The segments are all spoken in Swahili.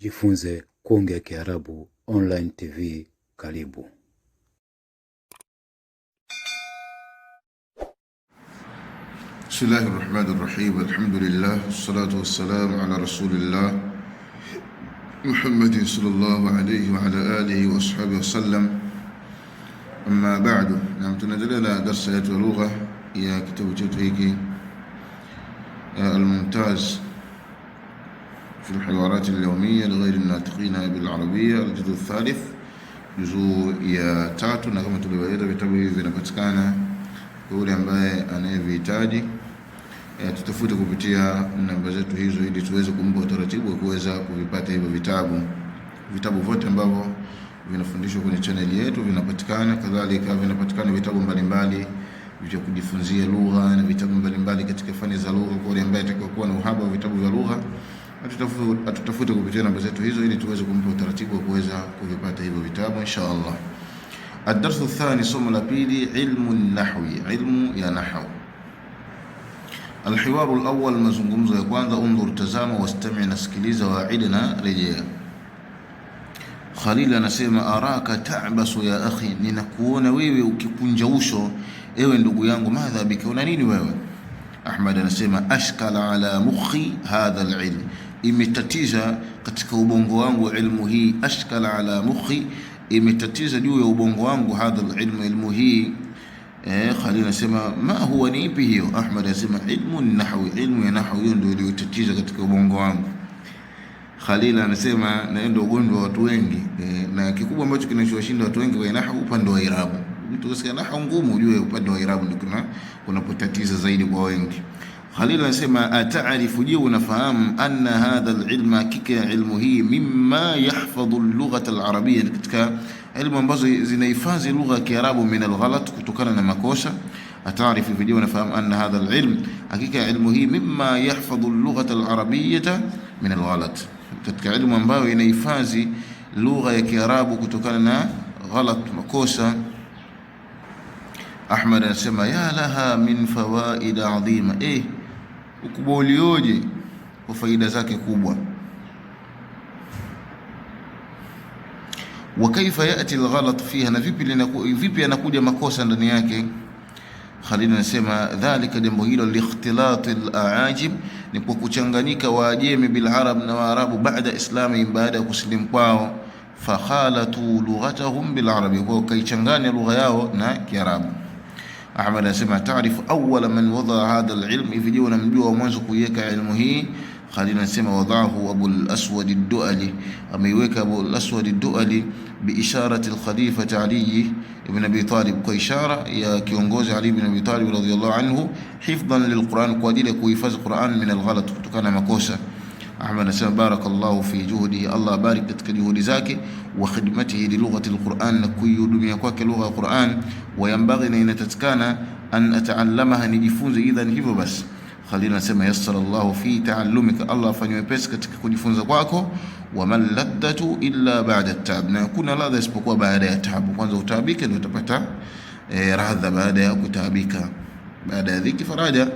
Jifunze kuongea Kiarabu online TV. Karibu. Bismillahir Rahmanir Rahim. Alhamdulillah wassalatu wassalamu ala rasulillah Muhammadin sallallahu alayhi wa ala alihi wa ashabihi wasallam. Amma ba'du, na tunaendelea na darasa yetu ya lugha ya kitabu chetu hiki الممتاز في الحوارات اليومية لغير الناطقين بالعربية الجزء الثالث juzuu ya 3, na kama tulivyoeleza vitabu hivi vinapatikana kwa yule ambaye anayevihitaji. Tutafute kupitia namba zetu hizo ili tuweze kumpa utaratibu wa kuweza kuvipata hivyo vitabu vyote ambavyo vinafundishwa kwenye channel yetu vinapatikana. Kadhalika vinapatikana vitabu mbalimbali vya kujifunzia lugha na vitabu mbalimbali katika fani za lugha. Kwa yule ambaye atakayokuwa na uhaba wa vitabu vya lugha, atutafute kupitia namba zetu hizo ili tuweze kumpa utaratibu wa kuweza kuvipata hivyo vitabu inshallah. Ad-darsu athani, somo la pili, ilmu an-nahwi, ilmu ya nahwu. Al-hiwaru al-awwal, mazungumzo ya kwanza. Unzur, tazama, wastami', nasikiliza, wa'idna, rejea. Khalil anasema araka ta'basu ya akhi, ninakuona wewe ukikunja uso ewe ndugu yangu. Madha bika, una nini wewe? Ahmad anasema ashkala ala mukhi hadha al-ilm, imetatiza katika ubongo wangu ilmu hii. Ashkala ala mukhi, imetatiza juu ya ubongo wangu hadha al-ilm, ilmu hii. Khalil anasema ma huwa, ni ipi hiyo? Ahmad anasema ilmu an-nahwi, ilmu ya nahwu, hiyo ndio iliyotatiza katika ubongo wangu. Khalil anasema na ndio ugonjwa wa watu wengi, na kikubwa ambacho kinachowashinda watu wengi kwa nahwu upande wa irabu. Mtu kasikia nahwu ngumu, ujue upande wa irabu ndio kuna potatiza zaidi kwa wengi. Khalil anasema ataarifu, je, unafahamu anna hadha al-ilma, hakika ilmu hii, mimma yahfadhu al-lughata al-arabiyya, katika ilmu ambazo zinahifadhi lugha ya Kiarabu, min al-ghalat, kutokana na makosa. Ataarifu, je, unafahamu anna hadha al-ilm, hakika ilmu hii, mimma yahfadhu al-lughata al-arabiyya min al-ghalat, katika ilmu ambayo inahifadhi lugha ya Kiarabu kutokana na ghalat, makosa. Ahmad anasema ya laha min fawaid adhima, ukubwa ulioje kwa faida zake kubwa. Wa kaifa yati alghalat fiha, na vipi yanakuja makosa ndani yake. Khalid anasema dhalika, jambo hilo, liikhtilat alaajib, ni kwa kuchanganyika waajemi bil arab, na waarabu, baada islami, baada ya kusilimu kwao. Fakhalatu lughatahum bil arabi, kwa kaichanganya lugha yao na Kiarabu. Ahmad anasema taarifu awwala man wadaa hadha alilm, hivi unamjua wa mwanzo kuiweka ilmu hii. Khalid anasema wadaahu Abu al-Aswad ad-Du'ali, ameiweka Abu al-Aswad ad-Du'ali biisharati al-Khalifa Ali ibn Abi Talib, kwa ishara ya kiongozi Ali ibn Abi Talib radhiyallahu anhu, hifdhan lilquran, kwa ajili ya kuhifadhi Quran, min al-ghalat, kutokana na makosa. Ahmad anasema barakallahu fi juhdihi, Allah barik katika juhudi zake, wa khidmatihi li lughati al-Quran, na kuihudumia kwake lugha ya Quran. Wa yanbaghi, na inatakikana, an ataallamaha, nijifunze. Idhan, hivyo basi. Khalil anasema yassara Allahu fi taallumika, Allah afanye wepesi katika kujifunza kwako. Wa man laddatu illa ba'da at-tab, na kuna ladha isipokuwa baada ya taabu. Kwanza utaabike ndio utapata radha baada ya kutaabika, baada ya dhiki faraja.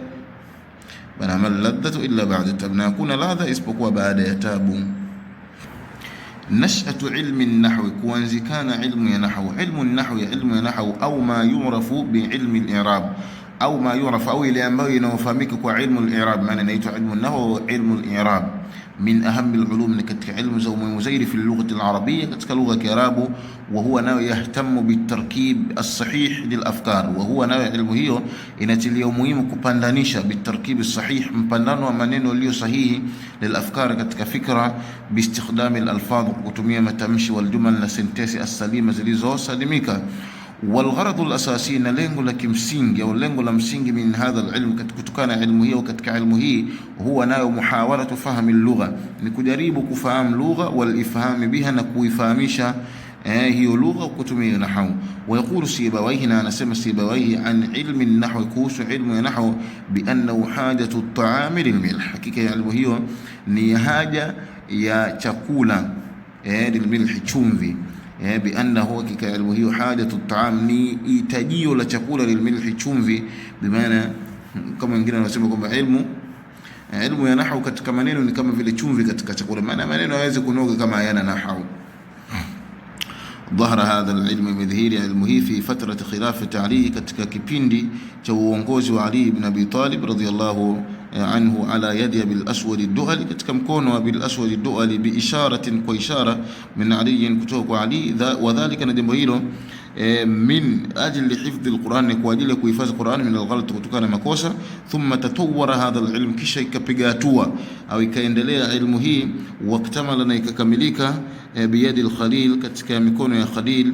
Bana man laddatu illa ba'da at-tab, na kuna ladha isipokuwa baada ya taabu. Nash'atu ilmi an-nahwi, kuanzikana ilmu ya nahwu. Ilmu an-nahwi, ilmu ya nahwu, au ma yu'rafu bi ilmi al-i'rab, au ma yu'raf, au ile ambayo inayofahamika kwa ilmu al-i'rab. Maana inaitwa ilmu an-nahwu, ilmu al-i'rab, min aham al-ulum, ni katika ilmu za umuhimu zaidi fi lughati al-arabiyya, katika lugha ya Kiarabu. Wa huwa nayo yahtamu bitarkib as-sahih lil-afkar, wa huwa nayo ilmu hiyo inatilia umuhimu kupandanisha bitarkib as-sahih, mpandano wa maneno yaliyo sahihi, lil-afkar, katika fikra, biistikhdami al-alfadh, kutumia matamshi, wal jumal, na sentensi, as-salima, zilizosalimika. Walgharadu al-asasi, na lengo la kimsingi au lengo la msingi, min hadha al-ilm, kutokana ilmu hiyo, katika ilmu hii, huwa nayo muhawalatu fahmi al-lugha, ni kujaribu kufahamu lugha, wal ifhami biha, na kuifahamisha hiyo lugha kutumia nahwu. Wa yaqulu Sibawayhi, na anasema Sibawayhi, an ilmi an-nahwi, kuhusu ilmu ya nahwu, bi annahu hajatu at-ta'ami lil-milh, hakika ya ilmu hiyo ni haja ya chakula, lil-milh, chumvi. Bi annahu, hakika ilmu hiyo, hajatu at-ta'am, ni hitajio la chakula, lil-milh, chumvi. Bi maana kama wengine wanasema kwamba ilmu Ilmu ya nahwu katika maneno ni kama vile chumvi katika chakula, maana maneno hayawezi kunoga kama hayana nahwu. Dhahara hadha alilm, imedhihiri ilmu hii fi fatrati khilafati Ali, katika kipindi cha uongozi wa Ali ibn Abi Talib radhiyallahu anhu, ala yadi Abil Aswad ad-Du'ali, katika mkono wa Abil Aswad ad-Du'ali, bi isharatin, kwa ishara, min Ali, kutoka kwa Ali, wa dhalika, na jambo hilo min ajli hifdhi alquran, kwa ajili ya kuhifadhi Qur'an, min alghalat, kutokana na makosa. Thumma tatawwara hadha alilm, kisha ikapiga hatua au ikaendelea ilmu hii, waktamala, na ikakamilika, biyadi alkhalil, katika mikono ya Khalil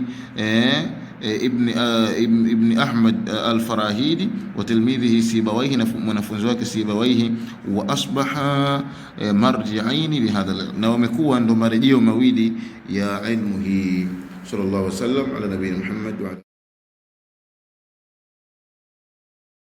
ibn Ahmad al-Farahidi, wa tilmidhihi Sibawayhi, na mwanafunzi wake Sibawayhi, wa asbaha marji'aini lihadha, na wamekuwa ndo marejeo mawili ya ilmu hii. Sallallahu alaihi wasallam ala nabiyina Muhammad wa